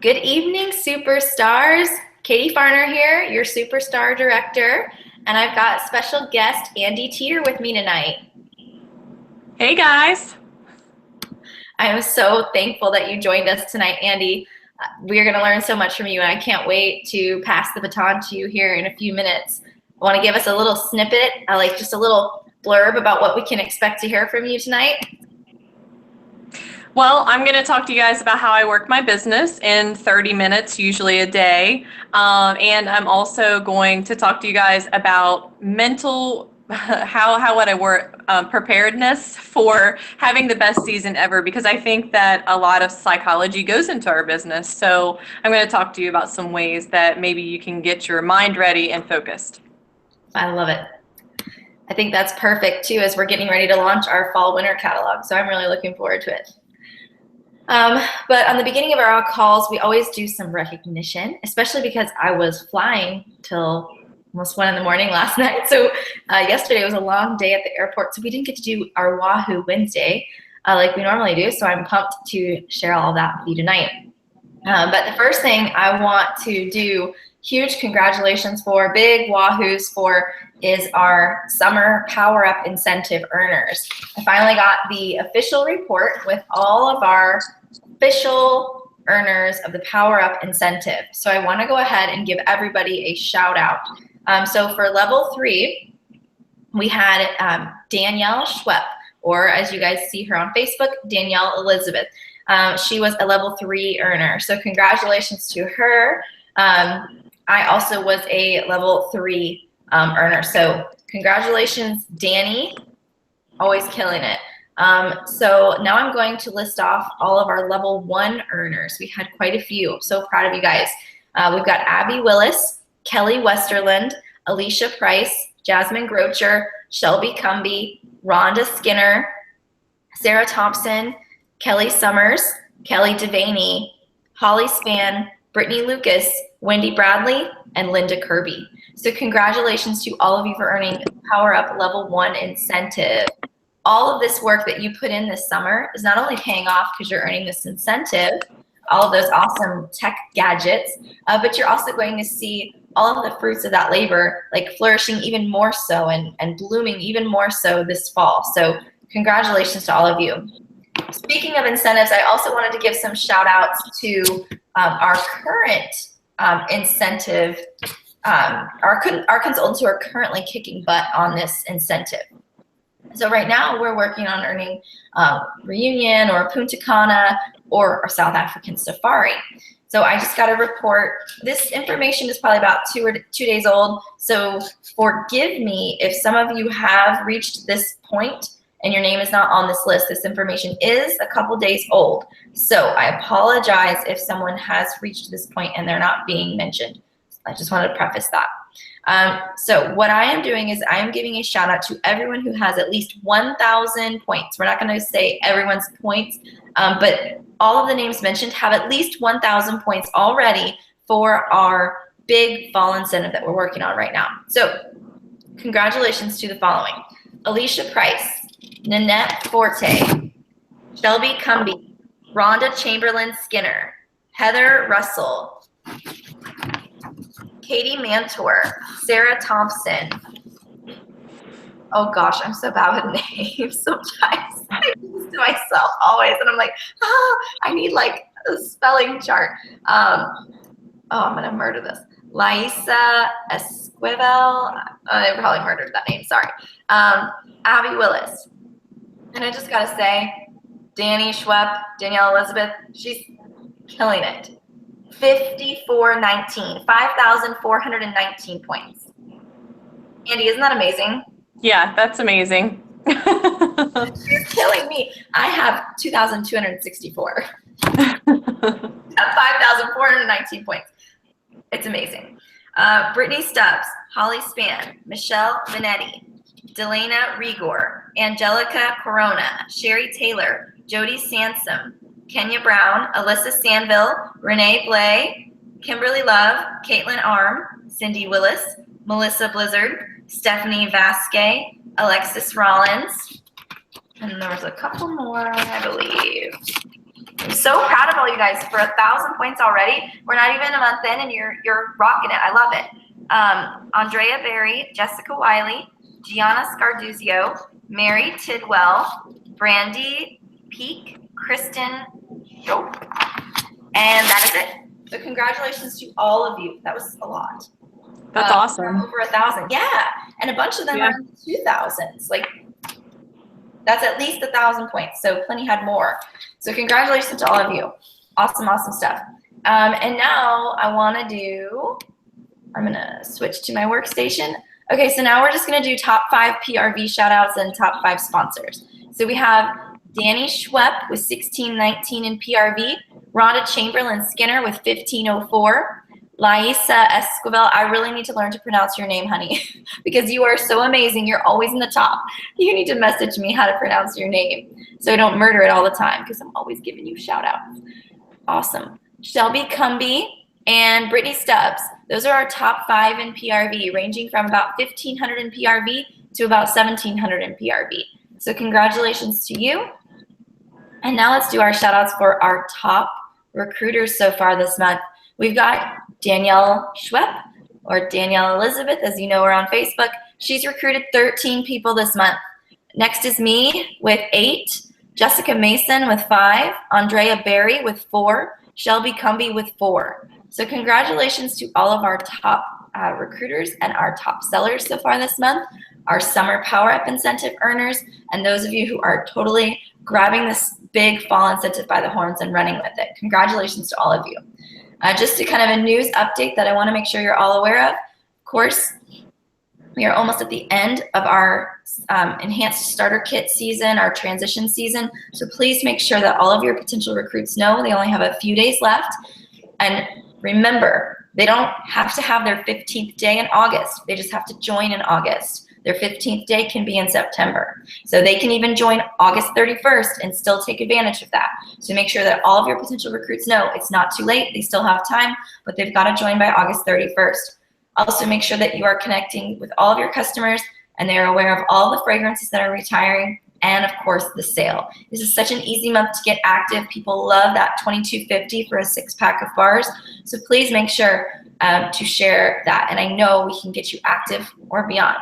Good evening, superstars. Katie Farner here, your superstar director, and I've got special guest Andie Teeter with me tonight. Hey guys. I am so thankful that you joined us tonight, Andie. We're going to learn so much from you, and I can't wait to pass the baton to you here in a few minutes. I want to give us a little snippet, like just a little blurb about what we can expect to hear from you tonight. Well, I'm going to talk to you guys about how I work my business in 30 minutes, usually a day. And I'm also going to talk to you guys about mental, how would I work, preparedness for having the best season ever, because I think that a lot of psychology goes into our business. So I'm going to talk to you about some ways that maybe you can get your mind ready and focused. I love it. I think that's perfect too, as we're getting ready to launch our fall winter catalog. So I'm really looking forward to it. But on the beginning of our calls, we always do some recognition, especially because I was flying till almost 1 in the morning last night. So yesterday was a long day at the airport, so we didn't get to do our Wahoo Wednesday like we normally do. So I'm pumped to share all of that with you tonight. But the first thing I want to do, huge congratulations for, big wahoos for, is our summer Power Up incentive earners. I finally got the official report with all of our official earners of the Power Up incentive. So I want to go ahead and give everybody a shout out. So for level 3, we had Danielle Schwepp, or as you guys see her on Facebook, Danielle Elizabeth. She was a level 3 earner. So congratulations to her. I also was a level 3 earner. So congratulations, Danny, always killing it. So now I'm going to list off all of our level 1 earners. We had quite a few. So proud of you guys. We've got Abby Willis, Kelly Westerland, Alicia Price, Jasmine Grocher, Shelby Cumby, Rhonda Skinner, Sarah Thompson, Kelly Summers, Kelly Devaney, Holly Spann, Brittany Lucas, Wendy Bradley, and Linda Kirby. So congratulations to all of you for earning Power Up Level 1 incentive. All of this work that you put in this summer is not only paying off because you're earning this incentive, all of those awesome tech gadgets, but you're also going to see all of the fruits of that labor like flourishing even more so and blooming even more so this fall. So congratulations to all of you. Speaking of incentives, I also wanted to give some shout outs to our current incentive, our consultants who are currently kicking butt on this incentive. So right now we're working on earning Reunion or Punta Cana or a South African safari. So I just got a report. This information is probably about 2 days old. So forgive me if some of you have reached this point and your name is not on this list. This information is a couple days old. So I apologize if someone has reached this point and they're not being mentioned. I just wanted to preface that. So what I am doing is I am giving a shout out to everyone who has at least 1,000 points. We're not going to say everyone's points, but all of the names mentioned have at least 1,000 points already for our big fall incentive that we're working on right now. So congratulations to the following: Alicia Price, Nanette Forte, Shelby Cumby, Rhonda Chamberlain Skinner, Heather Russell, Katie Mantor, Sarah Thompson. Oh gosh, I'm so bad with names sometimes. I do this to myself always, and I'm like, I need like a spelling chart. I'm gonna murder this. Laisa Esquivel. I probably murdered that name, sorry. Abby Willis. And I just gotta say, Danny Schwepp, Danielle Elizabeth, she's killing it. 5,419 points. Andie, isn't that amazing? Yeah, that's amazing. She's killing me. I have 2,264. 5,419 points. It's amazing. Brittany Stubbs, Holly Spann, Michelle Benetti, Delana Rigor, Angelica Corona, Sherry Taylor, Jody Sansom, Kenya Brown, Alyssa Sanville, Renee Blay, Kimberly Love, Caitlin Arm, Cindy Willis, Melissa Blizzard, Stephanie Vasquez, Alexis Rollins, and there was a couple more, I believe. I'm so proud of all you guys for 1,000 points already. We're not even a month in and you're rocking it. I love it. Andrea Berry, Jessica Wiley, Gianna Scarduzio, Mary Tidwell, Brandy Peak, Kristen Jope, and that is it. So congratulations to all of you. That was a lot. That's awesome. Over 1,000. Yeah. And a bunch of them are in the 2,000s. Like, that's at least 1,000 points. So plenty had more. So congratulations to all of you. Awesome, awesome stuff. And now I'm going to switch to my workstation. Okay, so now we're just going to do top 5 PRV shout outs and top 5 sponsors. So we have Danny Schwepp with 1619 in PRV, Rhonda Chamberlain Skinner with 1504, Laisa Esquivel. I really need to learn to pronounce your name, honey, because you are so amazing. You're always in the top. You need to message me how to pronounce your name so I don't murder it all the time, because I'm always giving you shout outs. Awesome. Shelby Cumby and Brittany Stubbs. Those are our top 5 in PRV, ranging from about 1,500 in PRV to about 1,700 in PRV. So congratulations to you. And now let's do our shout outs for our top recruiters so far this month. We've got Danielle Schwepp, or Danielle Elizabeth, as you know her on Facebook. She's recruited 13 people this month. Next is me with 8, Jessica Mason with 5, Andrea Berry with 4, Shelby Cumby with 4. So congratulations to all of our top recruiters and our top sellers so far this month, our summer Power Up incentive earners, and those of you who are totally grabbing this big fall incentive by the horns and running with it. Congratulations to all of you. Just a kind of a news update that I want to make sure you're all aware of. Of course, we are almost at the end of our enhanced starter kit season, our transition season. So please make sure that all of your potential recruits know they only have a few days left. And remember, they don't have to have their 15th day in August. They just have to join in August. Their 15th day can be in September. So they can even join August 31st and still take advantage of that. So make sure that all of your potential recruits know it's not too late. They still have time, but they've got to join by August 31st. Also make sure that you are connecting with all of your customers and they're aware of all the fragrances that are retiring and of course the sale. This is such an easy month to get active. People love that $22.50 for a 6-pack of bars. So please make sure to share that. And I know we can get you active or beyond.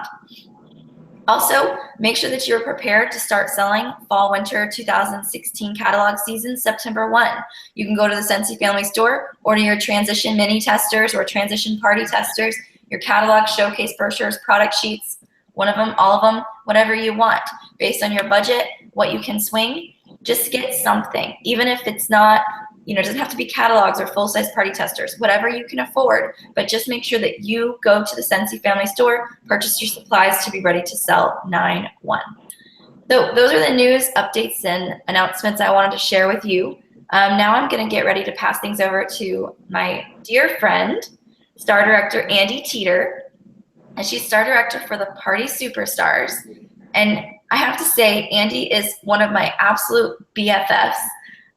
Also, make sure that you're prepared to start selling Fall/Winter 2016 catalog season September 1. You can go to the Scentsy Family Store, order your transition mini testers or transition party testers, your catalog, showcase brochures, product sheets, one of them, all of them, whatever you want. Based on your budget, what you can swing, just get something. Even if it's not, it doesn't have to be catalogs or full-size party testers, whatever you can afford, but just make sure that you go to the Scentsy Family Store, purchase your supplies to be ready to sell 9/1. So those are the news, updates, and announcements I wanted to share with you. Now I'm gonna get ready to pass things over to my dear friend, Star Director Andie Teeter, and she's Star Director for the Party Superstars. And I have to say, Andie is one of my absolute BFFs.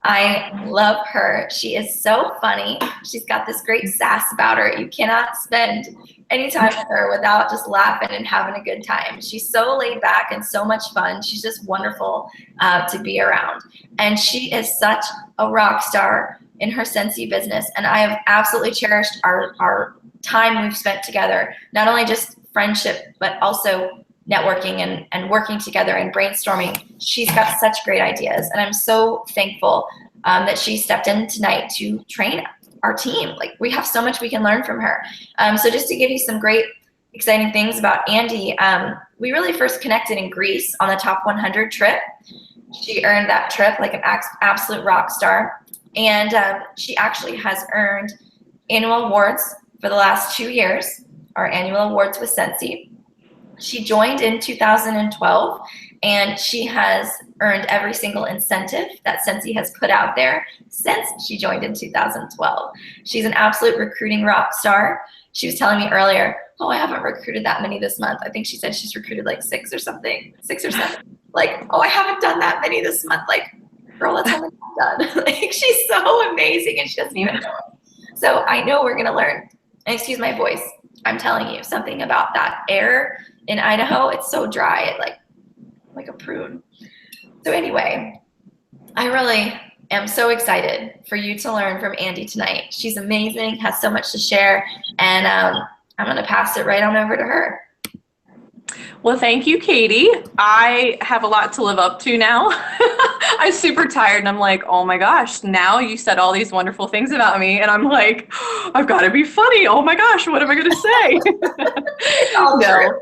I love her. She is so funny. She's got this great sass about her. You cannot spend any time with her without just laughing and having a good time. She's so laid back and so much fun. She's just wonderful to be around. And she is such a rock star in her Scentsy business. And I have absolutely cherished our time we've spent together, not only just friendship, but also networking and working together and brainstorming. She's got such great ideas, and I'm so thankful that she stepped in tonight to train our team. Like, we have so much we can learn from her. So just to give you some great, exciting things about Andie, we really first connected in Greece on the Top 100 trip. She earned that trip like an absolute rock star, and she actually has earned annual awards for the last 2 years, our annual awards with Scentsy. She joined in 2012, and she has earned every single incentive that Scentsy has put out there since she joined in 2012. She's an absolute recruiting rock star. She was telling me earlier, oh, I haven't recruited that many this month. I think she said she's recruited like 6 or something, 6 or 7. Like, oh, I haven't done that many this month. Like, girl, that's all I've done. Like, she's so amazing, and she doesn't even know it. So I know we're gonna learn. And excuse my voice. I'm telling you something about that air in Idaho. It's so dry, it like a prune. So anyway, I really am so excited for you to learn from Andie tonight. She's amazing, has so much to share, and I'm going to pass it right on over to her. Well, thank you, Katie. I have a lot to live up to now. I'm super tired and I'm like, oh my gosh, now you said all these wonderful things about me. And I'm like, I've got to be funny. Oh my gosh, what am I going to say? It's all true.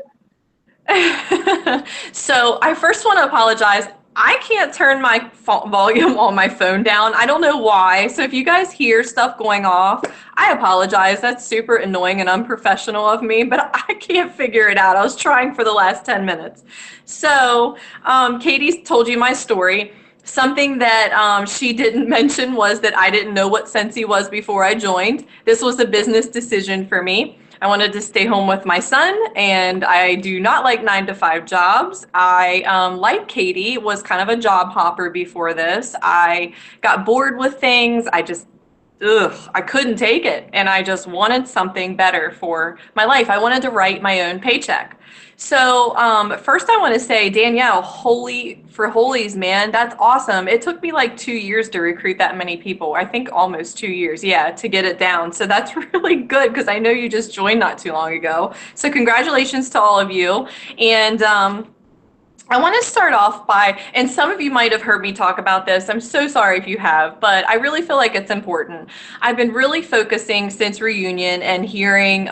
No. So I first want to apologize. I can't turn my volume on my phone down. I don't know why. So if you guys hear stuff going off, I apologize. That's super annoying and unprofessional of me, but I can't figure it out. I was trying for the last 10 minutes. So Katie's told you my story. Something that she didn't mention was that I didn't know what Scentsy was before I joined. This was a business decision for me. I wanted to stay home with my son, and I do not like 9-to-5 jobs. I, like Katie, was kind of a job hopper before this. I got bored with things. I couldn't take it, and I just wanted something better for my life. I wanted to write my own paycheck. So first I want to say, Danielle, holy for holies, man, that's awesome. It took me like 2 years to recruit that many people. I think almost 2 years, yeah, to get it down. So that's really good because I know you just joined not too long ago. So congratulations to all of you. And I want to start off by, and some of you might have heard me talk about this. I'm so sorry if you have, but I really feel like it's important. I've been really focusing since reunion and hearing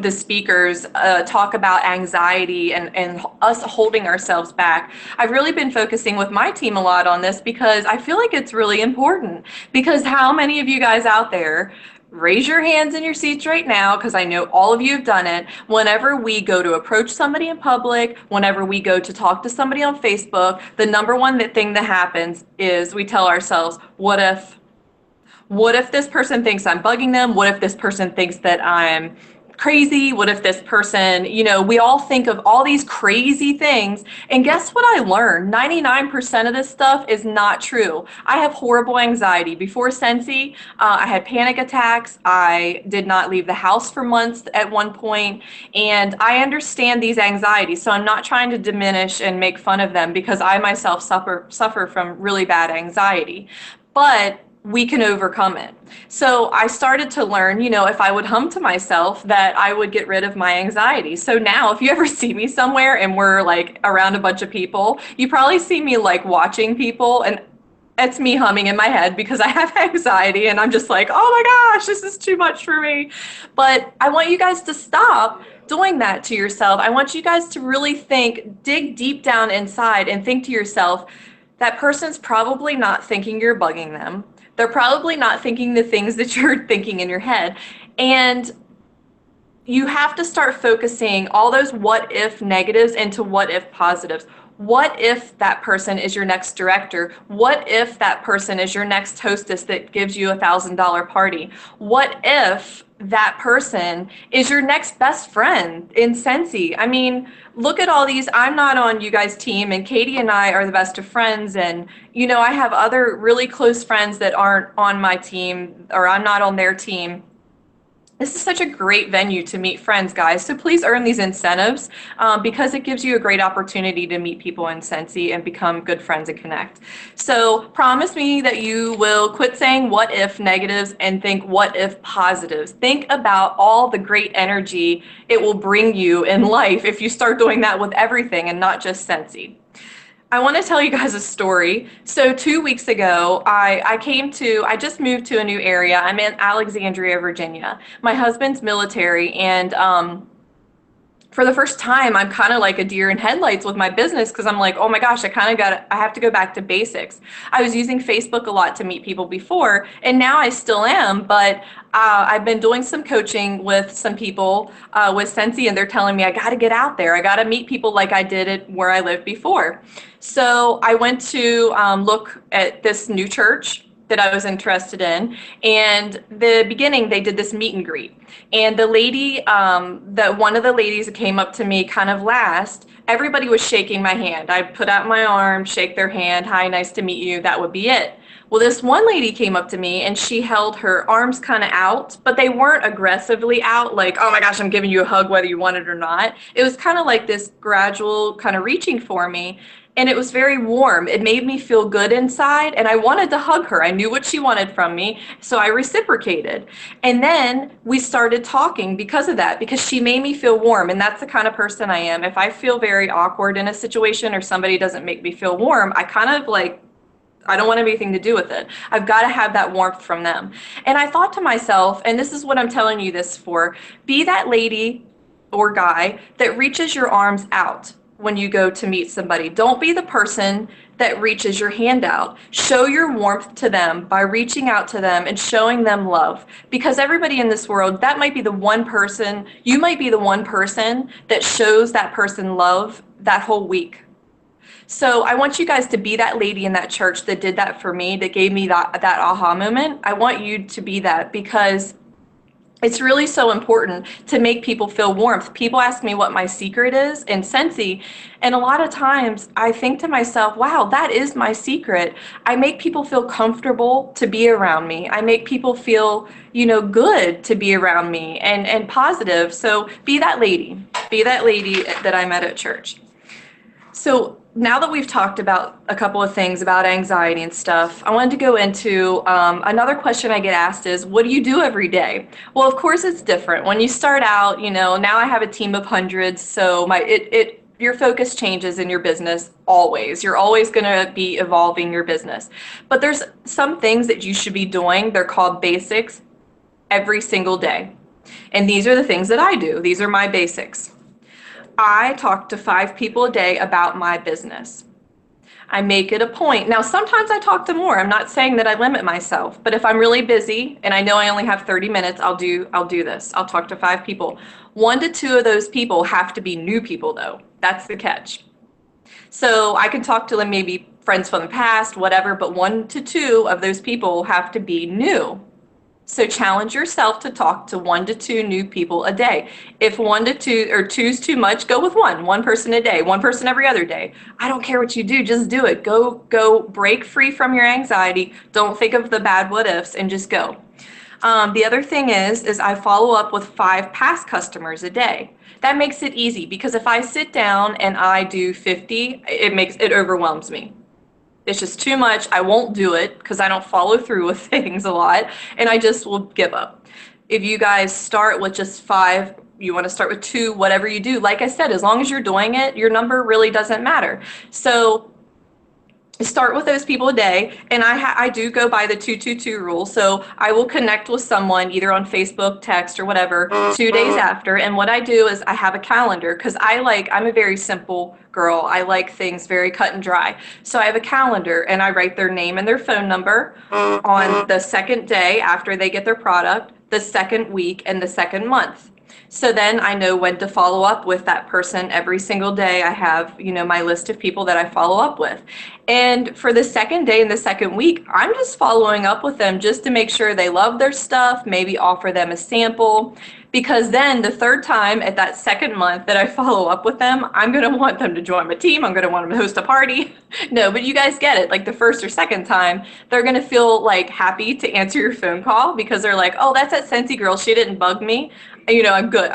the speakers talk about anxiety and us holding ourselves back. I've really been focusing with my team a lot on this because I feel like it's really important. Because how many of you guys out there, raise your hands in your seats right now, because I know all of you have done it. Whenever we go to approach somebody in public, whenever we go to talk to somebody on Facebook, the number one thing that happens is we tell ourselves, what if? What if this person thinks I'm bugging them? What if this person thinks that I'm crazy? What if this person, we all think of all these crazy things. And guess what I learned? 99% of this stuff is not true. I have horrible anxiety. Before Scentsy, I had panic attacks. I did not leave the house for months at one point. And I understand these anxieties. So I'm not trying to diminish and make fun of them because I myself suffer from really bad anxiety. But we can overcome it. So I started to learn, if I would hum to myself, that I would get rid of my anxiety. So now if you ever see me somewhere and we're like around a bunch of people, you probably see me like watching people, and it's me humming in my head because I have anxiety and I'm just like, oh my gosh, this is too much for me. But I want you guys to stop doing that to yourself. I want you guys to really dig deep down inside and think to yourself, that person's probably not thinking you're bugging them. They're probably not thinking the things that you're thinking in your head. And you have to start focusing all those what if negatives into what if positives. What if that person is your next director? What if that person is your next hostess that gives you $1,000 party? What if that person is your next best friend in Scentsy? I mean, look at all these. I'm not on you guys' team, and Katie and I are the best of friends. And, I have other really close friends that aren't on my team, or I'm not on their team. This is such a great venue to meet friends, guys. So please earn these incentives because it gives you a great opportunity to meet people in Scentsy and become good friends and connect. So promise me that you will quit saying what if negatives and think what if positives. Think about all the great energy it will bring you in life if you start doing that with everything and not just Scentsy. I want to tell you guys a story. So 2 weeks ago, I just moved to a new area. I'm in Alexandria, Virginia. My husband's military, and for the first time, I'm kind of like a deer in headlights with my business because I'm like, oh my gosh, I have to go back to basics. I was using Facebook a lot to meet people before, and now I still am, but I've been doing some coaching with some people with Scentsy, and they're telling me I got to get out there. I got to meet people like I did it where I lived before. So I went to look at this new church that I was interested in. And the beginning, they did this meet and greet. And the lady, one of the ladies that came up to me kind of last, everybody was shaking my hand. I'd put out my arm, shake their hand, hi, nice to meet you. That would be it. Well, this one lady came up to me and she held her arms kind of out, but they weren't aggressively out, like, oh my gosh, I'm giving you a hug whether you want it or not. It was kind of like this gradual kind of reaching for me. and it was very warm. It made me feel good inside, and I wanted to hug her. I knew what she wanted from me, so I reciprocated. And then we started talking because of that, because she made me feel warm, and that's the kind of person I am. If I feel very awkward in a situation or somebody doesn't make me feel warm, I kind of like, I don't want anything to do with it. I've got to have that warmth from them. And I thought to myself, and this is what I'm telling you this for, be that lady or guy that reaches your arms out when you go to meet somebody. Don't be the person that reaches your hand out. Show your warmth to them by reaching out to them and showing them love. Because everybody in this world, that might be the one person, you might be the one person that shows that person love that whole week. So I want you guys to be that lady in that church that did that for me, that gave me that aha moment. I want you to be that, because it's really so important to make people feel warmth. People ask me what my secret is in Scentsy, and a lot of times I think to myself, wow, that is my secret. I make people feel comfortable to be around me. I make people feel, good to be around me and positive. So be that lady. Be that lady that I met at church. So now that we've talked about a couple of things about anxiety and stuff, I wanted to go into another question I get asked is, what do you do every day? Well, of course it's different. When you start out, now I have a team of hundreds, so your focus changes in your business always. You're always going to be evolving your business. But there's some things that you should be doing. They're called basics every single day. And these are the things that I do. These are my basics. I talk to 5 people a day about my business. I make it a point. Now, sometimes I talk to more. I'm not saying that I limit myself, but if I'm really busy and I know I only have 30 minutes, I'll do this. I'll talk to 5 people. 1 to 2 of those people have to be new people, though. That's the catch. So I can talk to them, maybe friends from the past, whatever, but 1 to 2 of those people have to be new. So challenge yourself to talk to 1 to 2 new people a day. If 1 to 2 or 2 is too much, go with one person a day, 1 person every other day. I don't care what you do, just do it. Go break free from your anxiety. Don't think of the bad what ifs and just go. The other thing is I follow up with 5 past customers a day. That makes it easy, because if I sit down and I do 50, it overwhelms me. It's just too much. I won't do it because I don't follow through with things a lot, and I just will give up. If you guys start with just 5, you want to start with 2, whatever you do, like I said, as long as you're doing it, your number really doesn't matter. So start with those people a day, and I do go by the 222 rule. So I will connect with someone either on Facebook, text, or whatever 2 days after. And what I do is I have a calendar, because I'm a very simple girl. I like things very cut and dry. So I have a calendar, and I write their name and their phone number on the second day after they get their product, the second week, and the second month. So then I know when to follow up with that person every single day. I have, my list of people that I follow up with. And for the second day and the second week, I'm just following up with them just to make sure they love their stuff, maybe offer them a sample. Because then the third time at that second month that I follow up with them, I'm going to want them to join my team. I'm going to want them to host a party. No, but you guys get it. Like the first or second time, they're going to feel like happy to answer your phone call, because they're like, oh, that's that Scentsy girl. She didn't bug me. I'm good,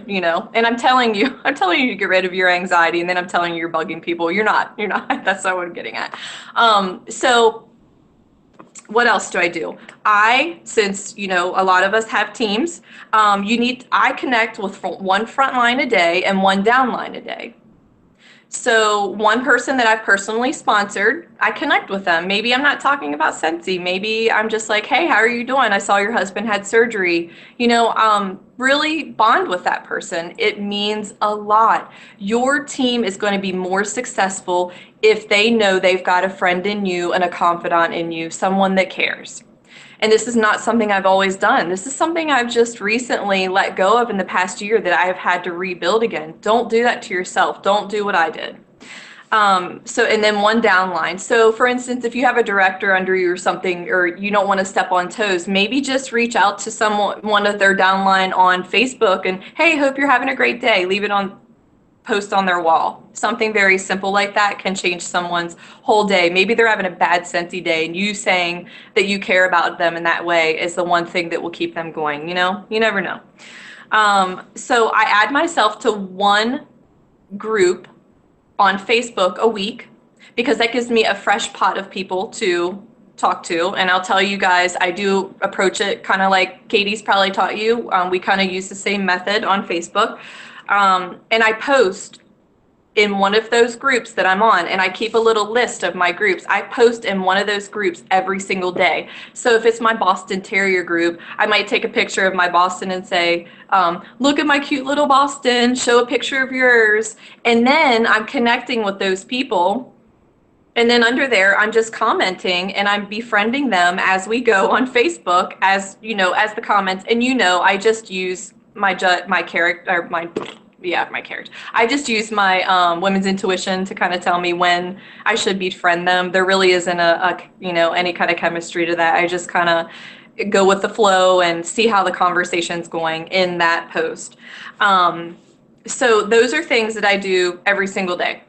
and I'm telling you to get rid of your anxiety, and then I'm telling you you're bugging people. You're not, that's not what I'm getting at. So what else do I do? Since, a lot of us have teams, I connect with 1 front line a day and 1 down line a day. So 1 person that I've personally sponsored, I connect with them. Maybe I'm not talking about Scentsy. Maybe I'm just like, hey, how are you doing? I saw your husband had surgery. Really bond with that person. It means a lot. Your team is going to be more successful if they know they've got a friend in you and a confidant in you, someone that cares. And this is not something I've always done. This is something I've just recently let go of in the past year that I have had to rebuild again. Don't do that to yourself. Don't do what I did. And then 1 downline. So for instance, if you have a director under you or something, or you don't want to step on toes, maybe just reach out to one of their downline on Facebook and, hey, hope you're having a great day. Leave it on, post on their wall. Something very simple like that can change someone's whole day. Maybe they're having a bad Scentsy day, and you saying that you care about them in that way is the one thing that will keep them going. You never know. So I add myself to 1 group on Facebook a week, because that gives me a fresh pot of people to talk to. And I'll tell you guys, I do approach it kind of like Katie's probably taught you. We kind of use the same method on Facebook. And I post in one of those groups that I'm on, and I keep a little list of my groups. I post in one of those groups every single day. So if it's my Boston Terrier group, I might take a picture of my Boston and say, look at my cute little Boston, show a picture of yours. And then I'm connecting with those people. And then under there, I'm just commenting and I'm befriending them as we go on Facebook, as you know, as the comments. And you know, I just use my character, my character. I just use my women's intuition to kind of tell me when I should befriend them. There really isn't a any kind of chemistry to that. I just kind of go with the flow and see how the conversation's going in that post. So those are things that I do every single day.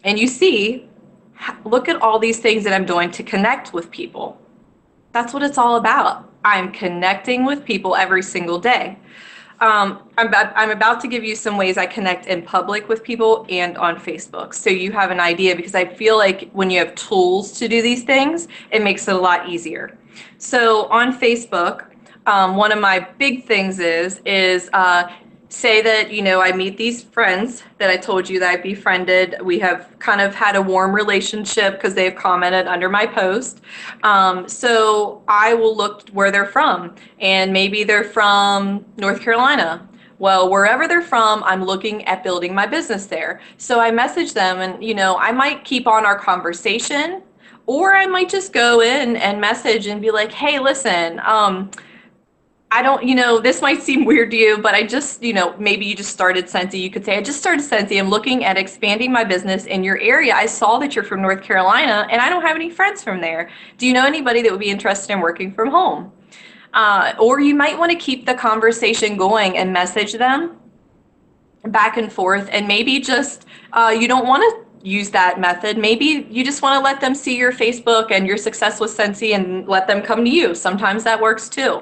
And you see, look at all these things that I'm doing to connect with people. That's what it's all about. I'm connecting with people every single day. I'm about to give you some ways I connect in public with people and on Facebook, so you have an idea, because I feel like when you have tools to do these things, it makes it a lot easier. So on Facebook, one of my big things is say that, I meet these friends that I told you that I befriended. We have kind of had a warm relationship because they've commented under my post. So I will look where they're from, and maybe they're from North Carolina. Well, wherever they're from, I'm looking at building my business there. So I message them, and, I might keep on our conversation, or I might just go in and message and be like, hey, listen, I don't, this might seem weird to you, but I just, maybe you just started Scentsy. You could say, I just started Scentsy. I'm looking at expanding my business in your area. I saw that you're from North Carolina and I don't have any friends from there. Do you know anybody that would be interested in working from home? Or you might want to keep the conversation going and message them back and forth. And maybe just, you don't want to use that method. Maybe you just want to let them see your Facebook and your success with Scentsy and let them come to you. Sometimes that works too.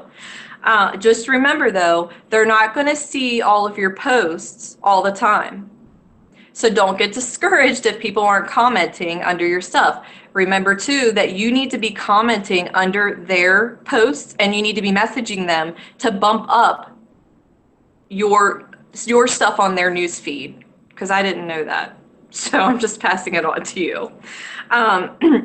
Just remember though, they're not going to see all of your posts all the time. So don't get discouraged if people aren't commenting under your stuff. Remember too that you need to be commenting under their posts, and you need to be messaging them to bump up your stuff on their news feed, because I didn't know that. So I'm just passing it on to you.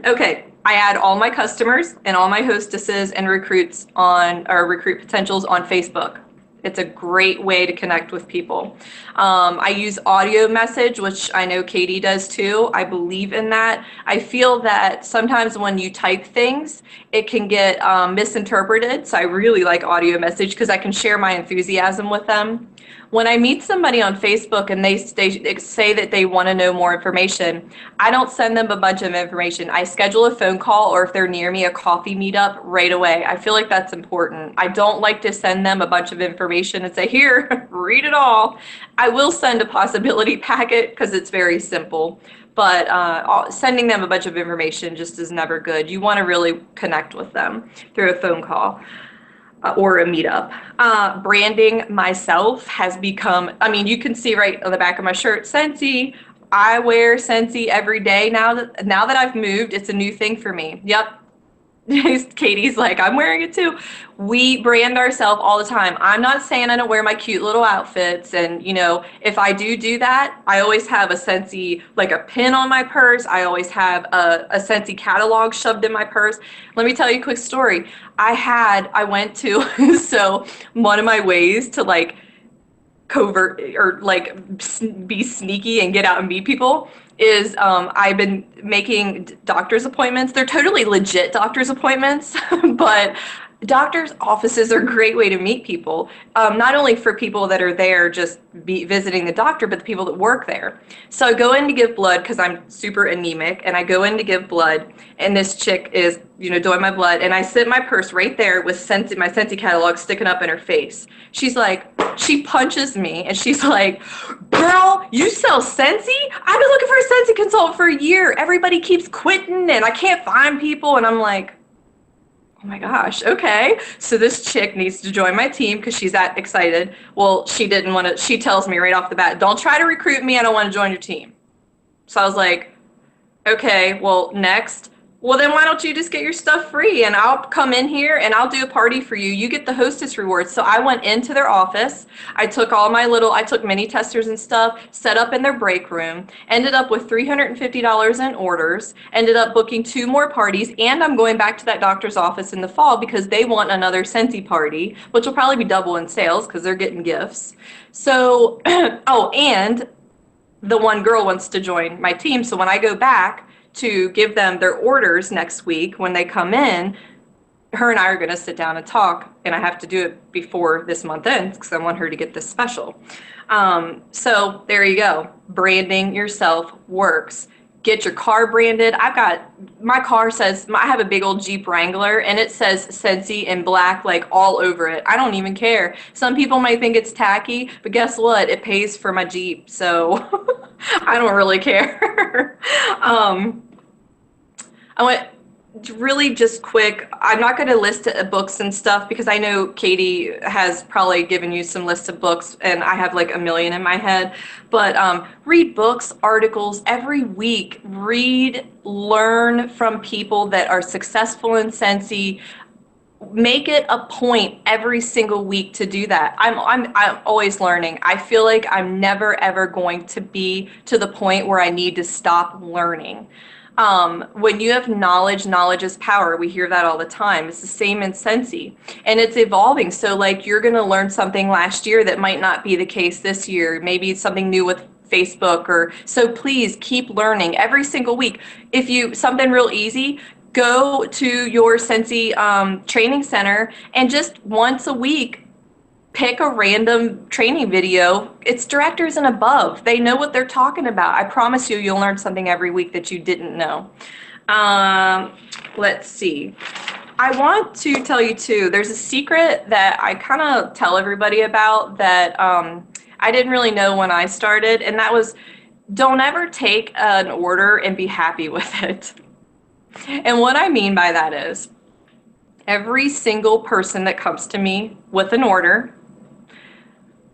Okay. I add all my customers and all my hostesses and recruit potentials on Facebook. It's a great way to connect with people. I use audio message, which I know Katie does too. I believe in that. I feel that sometimes when you type things, it can get misinterpreted. So I really like audio message because I can share my enthusiasm with them. When I meet somebody on Facebook and they say that they want to know more information, I don't send them a bunch of information. I schedule a phone call, or if they're near me, a coffee meetup right away. I feel like that's important. I don't like to send them a bunch of information and say, here, read it all. I will send a possibility packet because it's very simple, but sending them a bunch of information just is never good. You want to really connect with them through a phone call. Or a meetup. Branding myself has become, you can see right on the back of my shirt, Scentsy. I wear Scentsy every day now that I've moved. It's a new thing for me. Yep. Katie's like, I'm wearing it too. We brand ourselves all the time. I'm not saying I don't wear my cute little outfits. And, if I do that, I always have a Scentsy, like a pin on my purse. I always have a Scentsy catalog shoved in my purse. Let me tell you a quick story. I went to, so one of my ways to covert or be sneaky and get out and meet people is I've been making doctor's appointments. They're totally legit doctor's appointments, but doctor's offices are a great way to meet people, not only for people that are there just visiting the doctor, but the people that work there. So I go in to give blood because I'm super anemic, and I go in to give blood, and this chick is, doing my blood, and I sit my purse right there with my Scentsy catalog sticking up in her face. She punches me, and she's like, girl, you sell Scentsy? I've been looking for a Scentsy consultant for a year. Everybody keeps quitting, and I can't find people, and I'm like, oh my gosh, okay. So this chick needs to join my team because she's that excited. Well, she tells me right off the bat, don't try to recruit me. I don't want to join your team. So I was like, Okay, well, next. Well, then why don't you just get your stuff free and I'll come in here and I'll do a party for you. You get the hostess rewards. So I went into their office. I took mini testers and stuff, set up in their break room, ended up with $350 in orders, ended up booking 2 more parties, and I'm going back to that doctor's office in the fall because they want another Scentsy party, which will probably be double in sales because they're getting gifts. So, oh, and the one girl wants to join my team. So when I go back to give them their orders next week, when they come in, her and I are going to sit down and talk, and I have to do it before this month ends because I want her to get this special. So there you go. Branding yourself works. Get your car branded. My car says, I have a big old Jeep Wrangler, and it says Scentsy in black, like all over it. I don't even care. Some people might think it's tacky, but guess what? It pays for my Jeep, so I don't really care. I went really just quick. I'm not going to list books and stuff because I know Katie has probably given you some lists of books and I have like a million in my head. But read books, articles every week. Read, learn from people that are successful in Scentsy. Make it a point every single week to do that. I'm always learning. I feel like I'm never ever going to be to the point where I need to stop learning. When you have knowledge, knowledge is power. We hear that all the time. It's the same in Scentsy, and it's evolving. So like you're going to learn something last year that might not be the case this year. Maybe it's something new with Facebook, or so please keep learning every single week. If you something real easy, go to your Scentsy training center and just once a week pick a random training video. It's directors and above. They know what they're talking about. I promise you, you'll learn something every week that you didn't know. Let's see. I want to tell you too, there's a secret that I kind of tell everybody about that I didn't really know when I started, and that was don't ever take an order and be happy with it. And what I mean by that is every single person that comes to me with an order,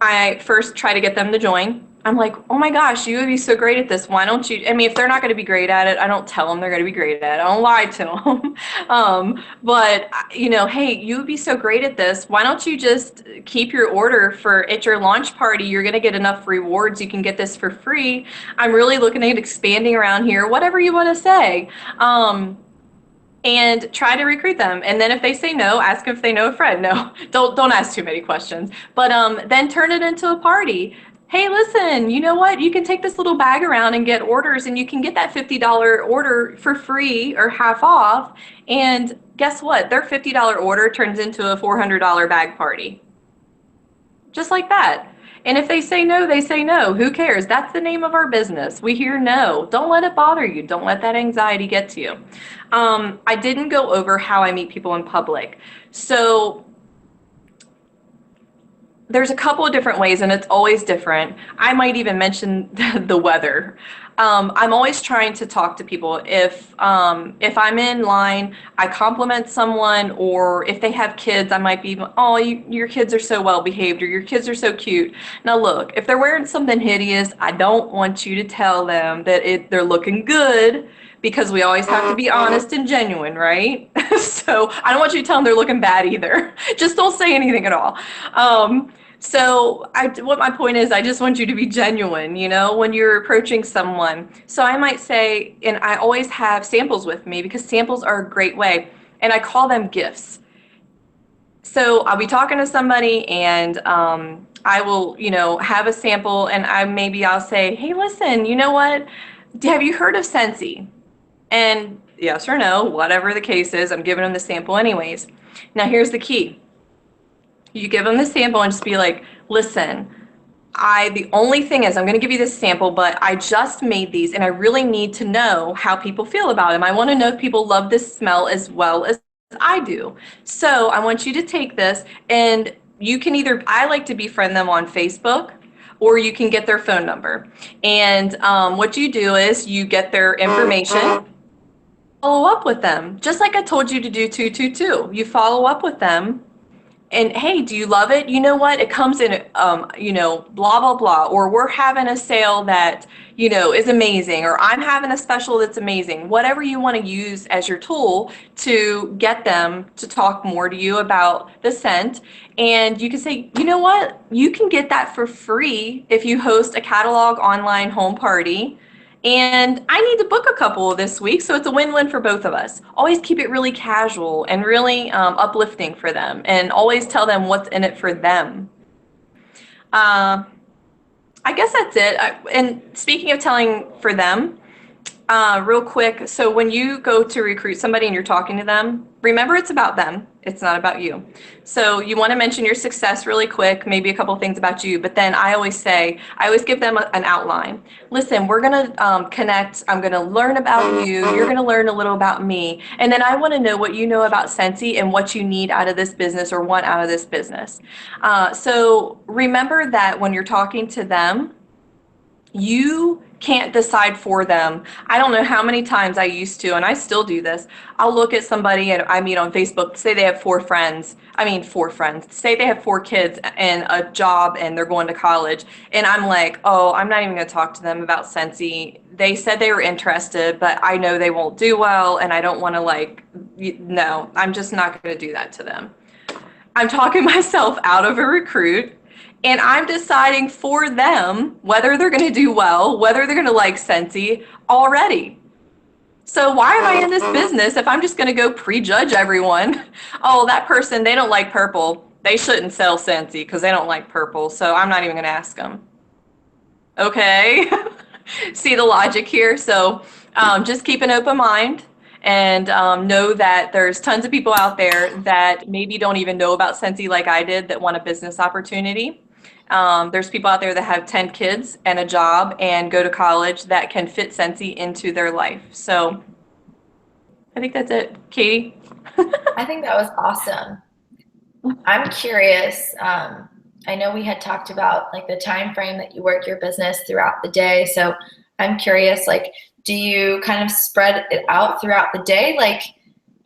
I first try to get them to join. I'm like, oh my gosh, you would be so great at this. Why don't you? I mean, if they're not going to be great at it, I don't tell them they're going to be great at it. I don't lie to them. But, you know, hey, you would be so great at this. Why don't you just keep your order for at your launch party? You're going to get enough rewards. You can get this for free. I'm really looking at expanding around here, whatever you want to say. And try to recruit them. And then if they say no, ask if they know a friend. No, don't ask too many questions. But then turn it into a party. Hey, listen, you know what? You can take this little bag around and get orders, and you can get that $50 order for free or half off. And guess what? Their $50 order turns into a $400 bag party. Just like that. And if they say no, they say no. Who cares? That's the name of our business. We hear no. Don't let it bother you. Don't let that anxiety get to you. I didn't go over how I meet people in public. So there's a couple of different ways, and it's always different. I might even mention the weather. I'm always trying to talk to people. If I'm in line, I compliment someone, or if they have kids, I might be, oh, your kids are so well behaved, or your kids are so cute. Now look, if they're wearing something hideous, I don't want you to tell them that they're looking good, because we always have to be honest and genuine, right? So I don't want you to tell them they're looking bad either. Just don't say anything at all. So what my point is, I just want you to be genuine, you know, when you're approaching someone. So I might say, and I always have samples with me because samples are a great way, and I call them gifts. So I'll be talking to somebody, and I will, you know, have a sample, and I'll say, hey, listen, you know what? Have you heard of Scentsy? And yes or no, whatever the case is, I'm giving them the sample anyways. Now here's the key. You give them the sample and just be like, listen, the only thing is I'm going to give you this sample, but I just made these and I really need to know how people feel about them. I want to know if people love this smell as well as I do. So I want you to take this, and you can I like to befriend them on Facebook, or you can get their phone number. And what you do is you get their information, follow up with them, just like I told you to do 222. You follow up with them, and hey, do you love it? You know what? It comes in, blah, blah, blah. Or we're having a sale that, is amazing. Or I'm having a special that's amazing. Whatever you want to use as your tool to get them to talk more to you about the scent. And you can say, you know what? You can get that for free if you host a catalog online home party. And I need to book a couple this week, so it's a win-win for both of us. Always keep it really casual and really uplifting for them, and always tell them what's in it for them. Uh, I guess that's it. And speaking of telling for them, real quick, so when you go to recruit somebody and you're talking to them, remember it's about them. It's not about you. So you want to mention your success really quick, maybe a couple things about you, but then I always give them an outline. Listen, we're going to connect. I'm going to learn about you. You're going to learn a little about me. And then I want to know what you know about Scentsy and what you need out of this business or want out of this business. So remember that when you're talking to them, you can't decide for them. I don't know how many times I used to, and I still do this. I'll look at somebody and I meet on Facebook, say they have four friends, say they have four kids and a job and they're going to college. And I'm like, oh, I'm not even going to talk to them about Scentsy. They said they were interested, but I know they won't do well. And I don't want to no, I'm just not going to do that to them. I'm talking myself out of a recruit. And I'm deciding for them whether they're going to do well, whether they're going to like Scentsy already. So why am I in this business if I'm just going to go prejudge everyone? Oh, that person, they don't like purple. They shouldn't sell Scentsy because they don't like purple. So I'm not even going to ask them. Okay. See the logic here? So just keep an open mind. And know that there's tons of people out there that maybe don't even know about Scentsy like I did that want a business opportunity. There's people out there that have 10 kids and a job and go to college that can fit Scentsy into their life. So I think that's it. Katie? I think that was awesome. I'm curious. I know we had talked about like the time frame that you work your business throughout the day. So I'm curious, like, do you kind of spread it out throughout the day? Like,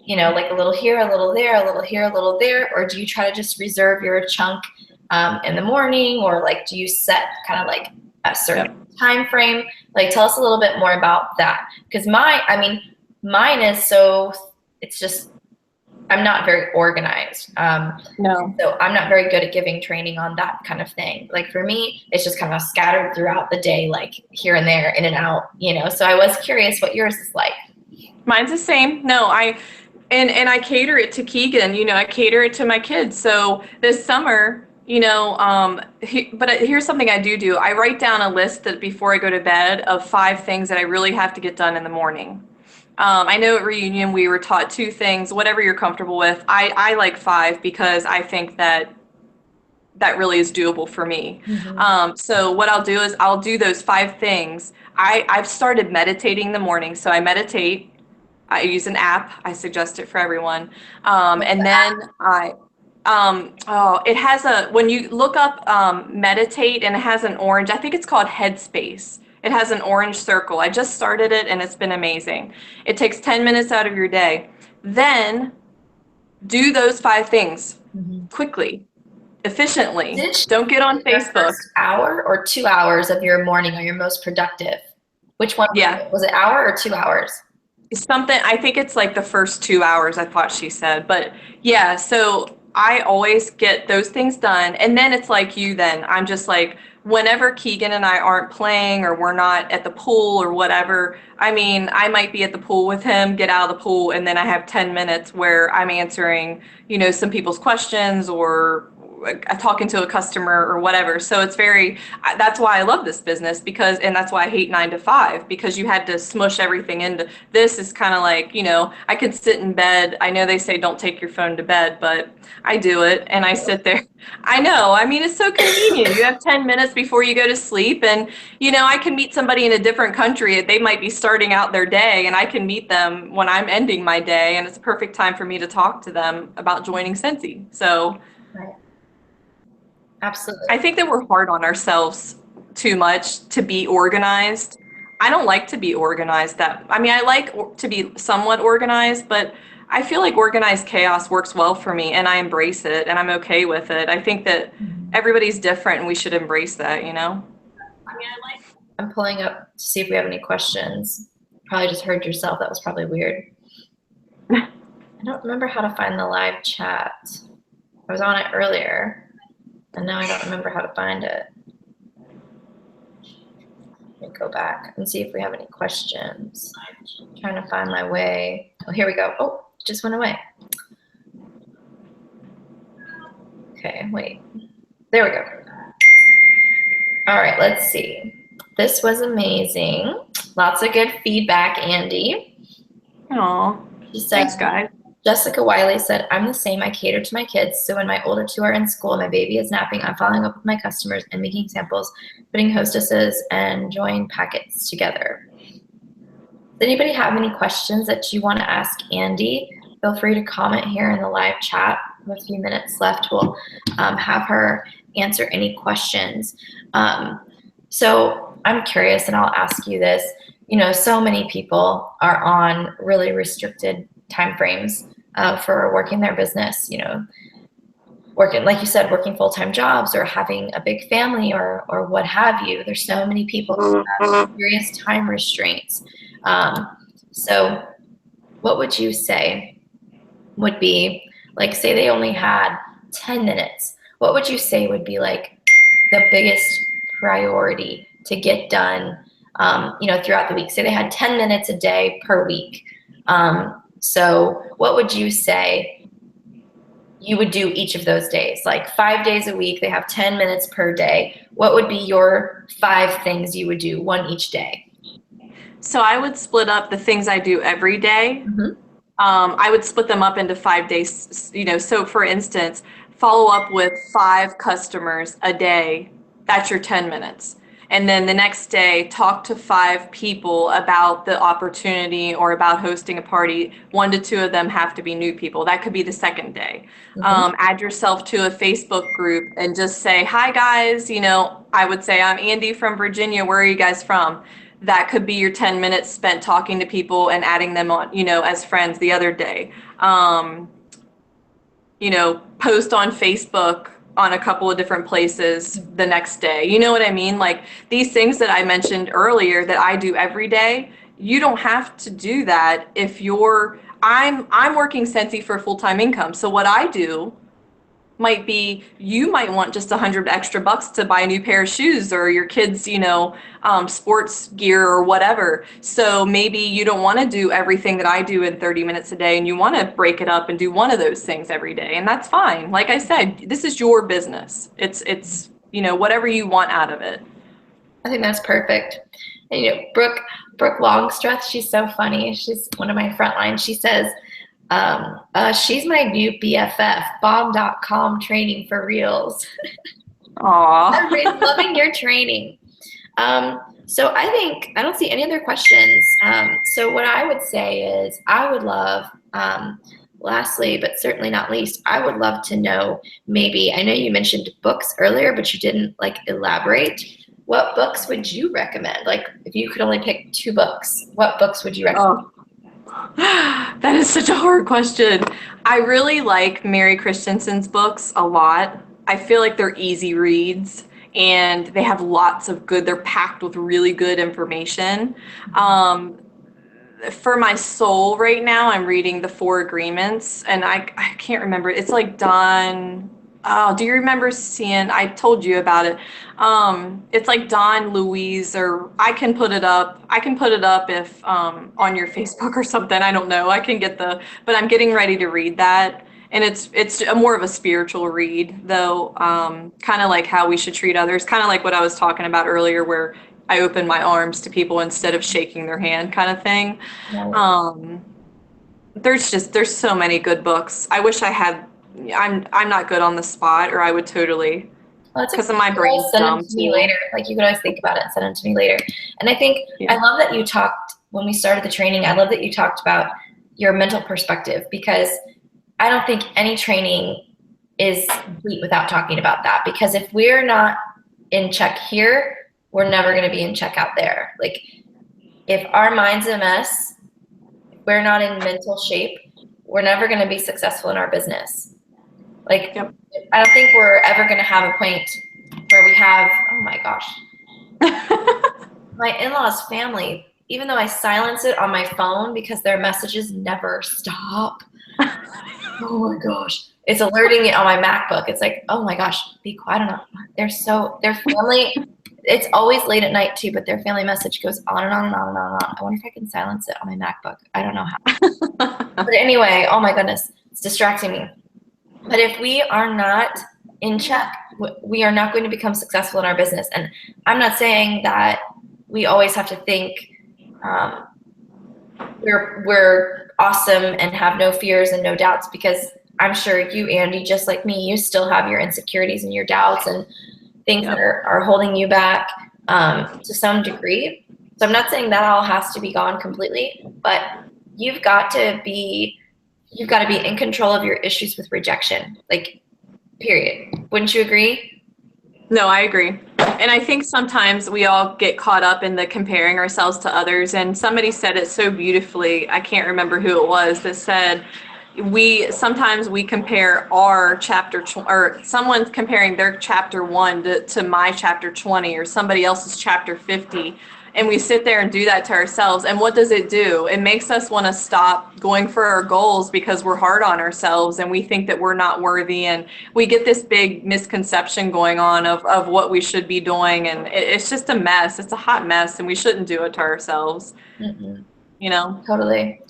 like a little here, a little there, a little here, a little there, or do you try to just reserve your chunk in the morning, or like, do you set kind of like a certain time frame? Like, tell us a little bit more about that. Because mine is it's just, I'm not very organized. No. So I'm not very good at giving training on that kind of thing. Like for me, it's just kind of scattered throughout the day, like here and there, in and out, So I was curious what yours is like. Mine's the same. No, I cater it to Keegan, I cater it to my kids. So this summer, but here's something I do. I write down a list that before I go to bed of 5 things that I really have to get done in the morning. I know at reunion we were taught 2 things, whatever you're comfortable with. I like 5 because I think that really is doable for me. Mm-hmm. So what I'll do is I'll do those 5 things. I've started meditating in the morning. So I meditate. I use an app. I suggest it for everyone. And then it has when you look up meditate, and it has an orange, I think it's called Headspace. It has an orange circle. I just started it and it's been amazing. It takes 10 minutes out of your day. Then do those 5 things quickly, efficiently. Don't get on Facebook. First hour or 2 hours of your morning are your most productive? Which one? Yeah. Was it hour or 2 hours? Something, I think it's like the first 2 hours, I thought she said. But yeah, so I always get those things done. And then it's like I'm just like, whenever Keegan and I aren't playing or we're not at the pool or whatever, I might be at the pool with him, get out of the pool, and then I have 10 minutes where I'm answering, some people's questions or talking to a customer or whatever. So that's why I love this business, and that's why I hate 9 to 5, because you had to smush everything into this. Is kind of like, I could sit in bed. I know they say don't take your phone to bed, but I do it and I sit there. I know. It's so convenient. You have 10 minutes before you go to sleep, and I can meet somebody in a different country. They might be starting out their day, and I can meet them when I'm ending my day, and it's a perfect time for me to talk to them about joining Scentsy. So Right. Absolutely. I think that we're hard on ourselves too much to be organized. I don't like to be organized. I like to be somewhat organized, but I feel like organized chaos works well for me, and I embrace it, and I'm okay with it. I think that everybody's different, and we should embrace that, you know? I'm pulling up to see if we have any questions. Probably just heard yourself. That was probably weird. I don't remember how to find the live chat. I was on it earlier, and now I don't remember how to find it. Let me go back and see if we have any questions. I'm trying to find my way. Oh, here we go. Oh, it just went away. Okay, wait. There we go. All right, let's see. This was amazing. Lots of good feedback, Andie. Aw, thanks, guys. Jessica Wiley said, I'm the same. I cater to my kids. So when my older two are in school and my baby is napping, I'm following up with my customers and making samples, putting hostesses and join packets together. Does anybody have any questions that you want to ask Andie? Feel free to comment here in the live chat. We have a few minutes left. We'll have her answer any questions. So I'm curious, and I'll ask you this. You know, so many people are on really restricted timeframes for working their business, you know, working, like you said, working full-time jobs or having a big family or what have you. There's so many people who have serious time restraints. So what would you say would be, like, say they only had 10 minutes, what would you say would be like the biggest priority to get done, you know, throughout the week? Say they had 10 minutes a day per week. So what would you say you would do each of those days? Like 5 days a week, they have 10 minutes per day. What would be your 5 things you would do, one each day? So I would split up the things I do every day. I would split them up into 5 days, you know, so for instance, follow up with 5 customers a day. That's your 10 minutes. And then the next day, talk to 5 people about the opportunity or about hosting a party. 1 to 2 of them have to be new people. That could be the second day. Add yourself to a Facebook group and just say, hi guys, you know, I would say, I'm Andie from Virginia. Where are you guys from? That could be your 10 minutes spent talking to people and adding them on, you know, as friends the other day. You know, post on Facebook on a couple of different places the next day. You know what I mean? Like these things that I mentioned earlier that I do every day, you don't have to do that if you're, I'm working Scentsy for full-time income. So what I do might be, you might want just $100 extra to buy a new pair of shoes or your kids, you know, sports gear or whatever. So maybe you don't want to do everything that I do in 30 minutes a day and you want to break it up and do one of those things every day. And that's fine. Like I said, this is your business. It's, you know, whatever you want out of it. I think that's perfect. And, you know, Brooke Longstreth, she's so funny. She's one of my frontline. She says, she's my new BFF, bomb.com training for reals. Aww. Everybody's loving your training. So I don't see any other questions. So what I would say is I would love, lastly, but certainly not least, I would love to know, maybe, I know you mentioned books earlier, but you didn't like elaborate. What books would you recommend? Like if you could only pick 2 books, what books would you recommend? Oh. That is such a hard question. I really like Mary Christensen's books a lot. I feel like they're easy reads and they have lots of good, they're packed with really good information. For my soul right now, I'm reading The 4 Agreements and I can't remember. It's like Don, oh, do you remember seeing, I told you about it. It's like Don Louise, or I can put it up if on your Facebook or something. I don't know. I can get but I'm getting ready to read that. And it's a more of a spiritual read though, kind of like how we should treat others, kind of like what I was talking about earlier where I open my arms to people instead of shaking their hand kind of thing. Right. There's so many good books. I wish I had, I'm not good on the spot or I would totally, because of my brain's dumb send them to me too. later. Like you could always think about it and send them to me later. And I think I love that you talked, when we started the training, I love that you talked about your mental perspective, because I don't think any training is complete without talking about that. Because if we're not in check here, we're never going to be in check out there. Like if our mind's a mess, if we're not in mental shape, we're never going to be successful in our business. Like, Yep. I don't think we're ever going to have a point where we have, oh my gosh, my in-laws family, even though I silence it on my phone because their messages never stop. Oh my gosh. It's alerting it on my MacBook. It's like, oh my gosh, be quiet. I don't know. Their family, it's always late at night too, but their family message goes on and on and on and on and on. I wonder if I can silence it on my MacBook. I don't know how. But anyway, oh my goodness, it's distracting me. But if we are not in check, we are not going to become successful in our business. And I'm not saying that we always have to think we're awesome and have no fears and no doubts, because I'm sure you, Andie, just like me, you still have your insecurities and your doubts and things that are holding you back to some degree. So I'm not saying that all has to be gone completely, but you've got to be in control of your issues with rejection, like, period. Wouldn't you agree? No, I agree. And I think sometimes we all get caught up in the comparing ourselves to others. And somebody said it so beautifully, I can't remember who it was, that said, sometimes we compare our chapter, or someone's comparing their chapter 1 to my chapter 20 or somebody else's chapter 50. And we sit there and do that to ourselves. And what does it do? It makes us want to stop going for our goals because we're hard on ourselves and we think that we're not worthy. And we get this big misconception going on of what we should be doing. And it's just a mess. It's a hot mess. And we shouldn't do it to ourselves. Mm-mm. You know? Totally.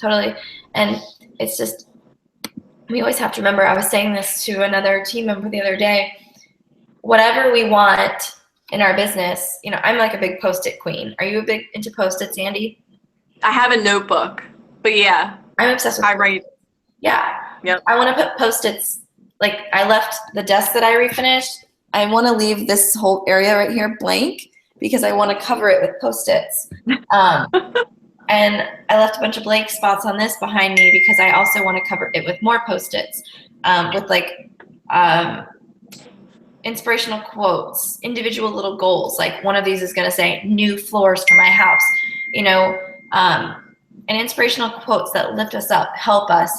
And it's just, we always have to remember, I was saying this to another team member the other day, whatever we want in our business, I'm like a big Post-it queen. Are you a big into Post-its, Andie? I have a notebook, but yeah. I'm obsessed with I write. Yeah. Yep. I want to put Post-its, like, I left the desk that I refinished. I want to leave this whole area right here blank because I want to cover it with Post-its. And I left a bunch of blank spots on this behind me because I also want to cover it with more Post-its, with like inspirational quotes, individual little goals. Like, one of these is going to say new floors for my house, and inspirational quotes that lift us up, help us.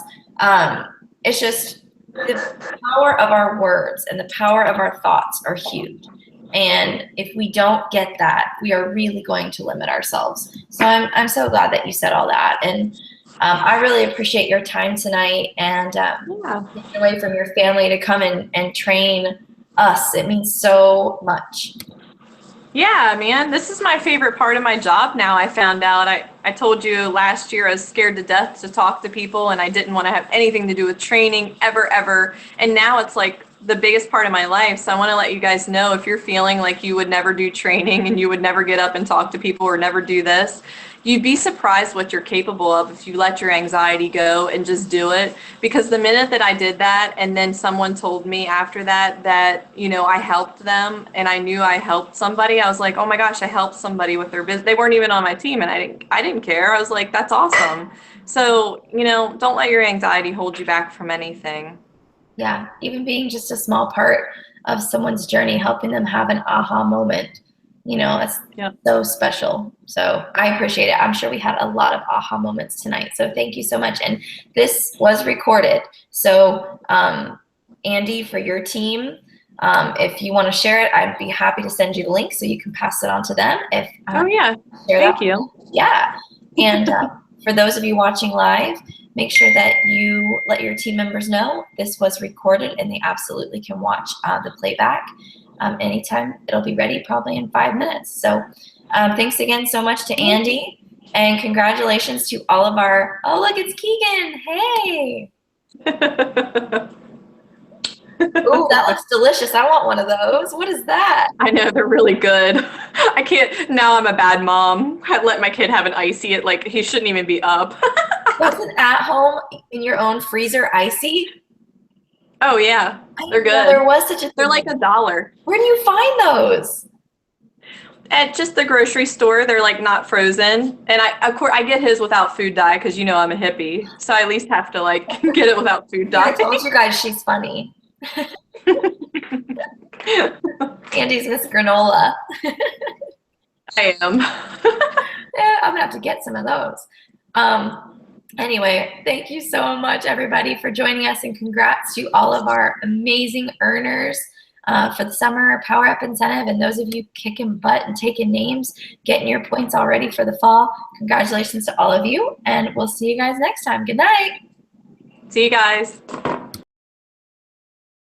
It's just the power of our words and the power of our thoughts are huge. And if we don't get that, we are really going to limit ourselves. So I'm so glad that you said all that. And I really appreciate your time tonight and getting away from your family to come and train us. It means so much. Yeah, man, this is my favorite part of my job now. I found out. I told you last year I was scared to death to talk to people and I didn't want to have anything to do with training ever. And now it's like the biggest part of my life. So I want to let you guys know, if you're feeling like you would never do training and you would never get up and talk to people or never do this, you'd be surprised what you're capable of if you let your anxiety go and just do it. Because the minute that I did that, and then someone told me after that I helped them and I knew I helped somebody, I was like, oh my gosh, I helped somebody with their business. They weren't even on my team and I didn't care. I was like, that's awesome. So, don't let your anxiety hold you back from anything. Yeah, even being just a small part of someone's journey, helping them have an aha moment, that's so special. So I appreciate it. I'm sure we had a lot of aha moments tonight. So thank you so much. And this was recorded. So Andie, for your team, if you want to share it, I'd be happy to send you the link so you can pass it on to them. Thank you. Yeah. And for those of you watching live, make sure that you let your team members know this was recorded and they absolutely can watch the playback anytime. It'll be ready probably in 5 minutes. So thanks again so much to Andie, and congratulations to all of our, oh look, it's Keegan, hey. Oh, that looks delicious. I want one of those. What is that? I know, they're really good. I can't, now I'm a bad mom. I let my kid have an icy, he shouldn't even be up. What's an at-home in your own freezer icy? Oh yeah, they're good. There was such a thing. They're like $1. Where do you find those? At just the grocery store. They're like not frozen. And of course I get his without food dye because I'm a hippie. So I at least have to get it without food dye. I told you guys she's funny. Andie's Miss Granola. I am. Yeah, I'm gonna have to get some of those. Anyway, thank you so much, everybody, for joining us, and congrats to all of our amazing earners for the summer Power Up incentive, and those of you kicking butt and taking names, getting your points all ready for the fall. Congratulations to all of you, and we'll see you guys next time. Good night. See you guys.